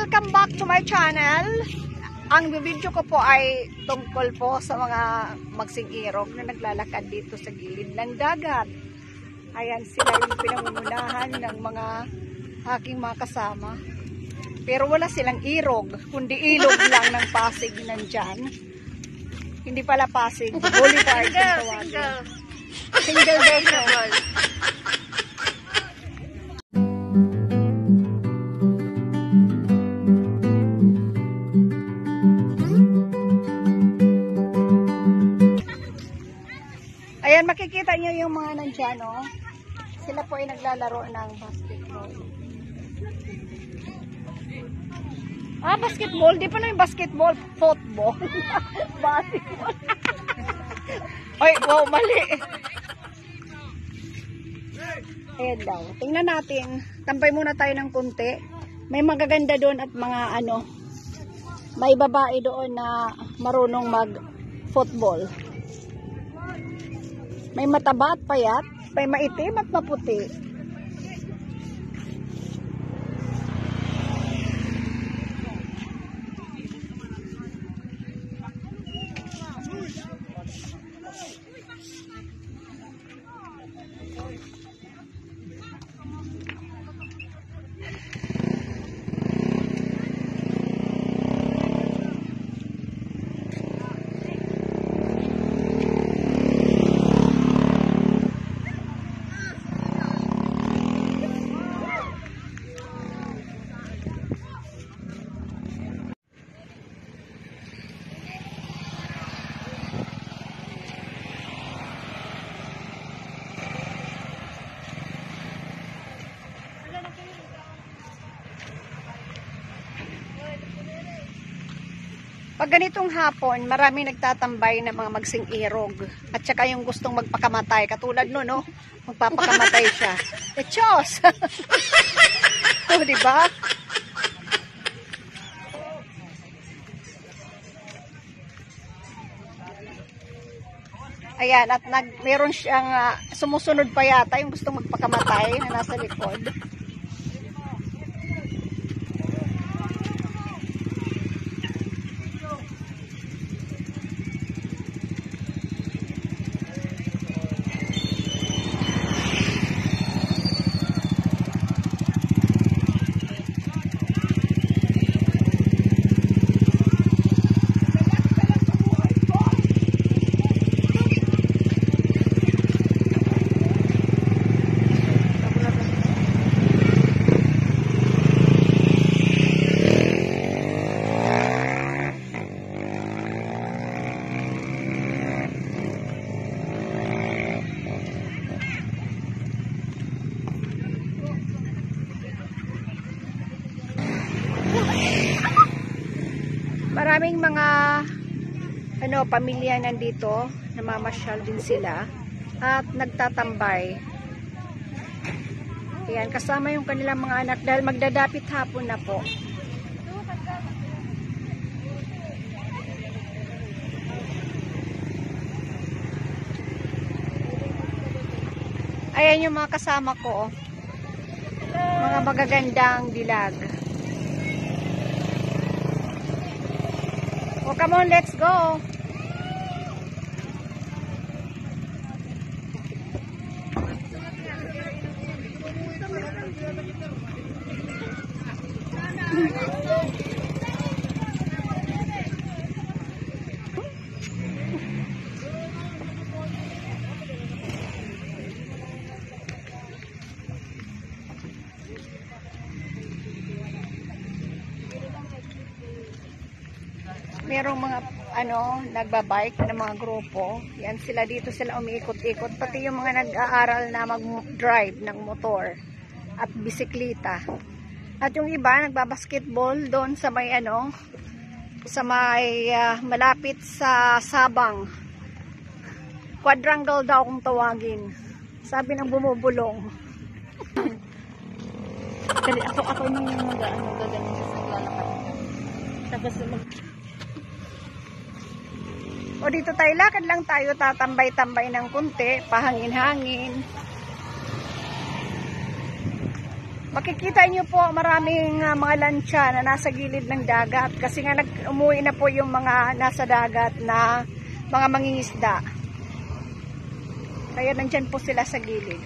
welcome back to my channel. Ang video ko po ay tungkol po sa mga magsing-irog na naglalakad dito sa gilid ng dagat. Ayan, sila yung pinangungunahan ng mga aking mga kasama. Pero wala silang irog, kundi ilog lang ng Pasig nandyan. Hindi pala Pasig, Boulevard. Single daw. Ayan, makikita nyo yung mga nandyan, oh. Sila po ay naglalaro ng basketball. Ah, basketball? Di pa na yung basketball. Football. Basketball. Ay, wow, mali. Ayan daw. Tingnan natin. Tampay muna tayo ng kunti. May magaganda doon at mga ano. May babae doon na marunong mag-football. May mataba at payat, may maitim at maputi. Pag ganitong hapon, maraming nagtatambay na mga magsing-irog. At saka yung gustong magpakamatay. Katulad no, no? Magpapakamatay siya. Echos! O, diba? Ayan, at meron siyang sumusunod pa yata yung gustong magpakamatay na nasa likod. Maraming mga pamilya nandito, namamasyal din sila at nagtatambay. Ayan, kasama yung kanilang mga anak dahil magdadapit hapon na po. Ayan yung mga kasama ko, mga magagandang dilag. Oh, come on, let's go. Merong mga nagbabike na mga grupo. Yan sila dito, sila umiikot-ikot. Pati yung mga nag-aaral na mag-drive ng motor at bisikleta. At yung iba nagbabasketball doon sa may malapit sa Sabang. Quadrangle daw kung tawagin. Sabi ng bumubulong. Kasi ako nung gaganin sa lalakad. Tapos O dito tayo, lakad lang tayo, tatambay-tambay ng kunti, pahangin-hangin. Makikita niyo po maraming mga lancha na nasa gilid ng dagat kasi nga umuwi na po yung mga nasa dagat na mga mangingisda. Kaya nandyan po sila sa gilid.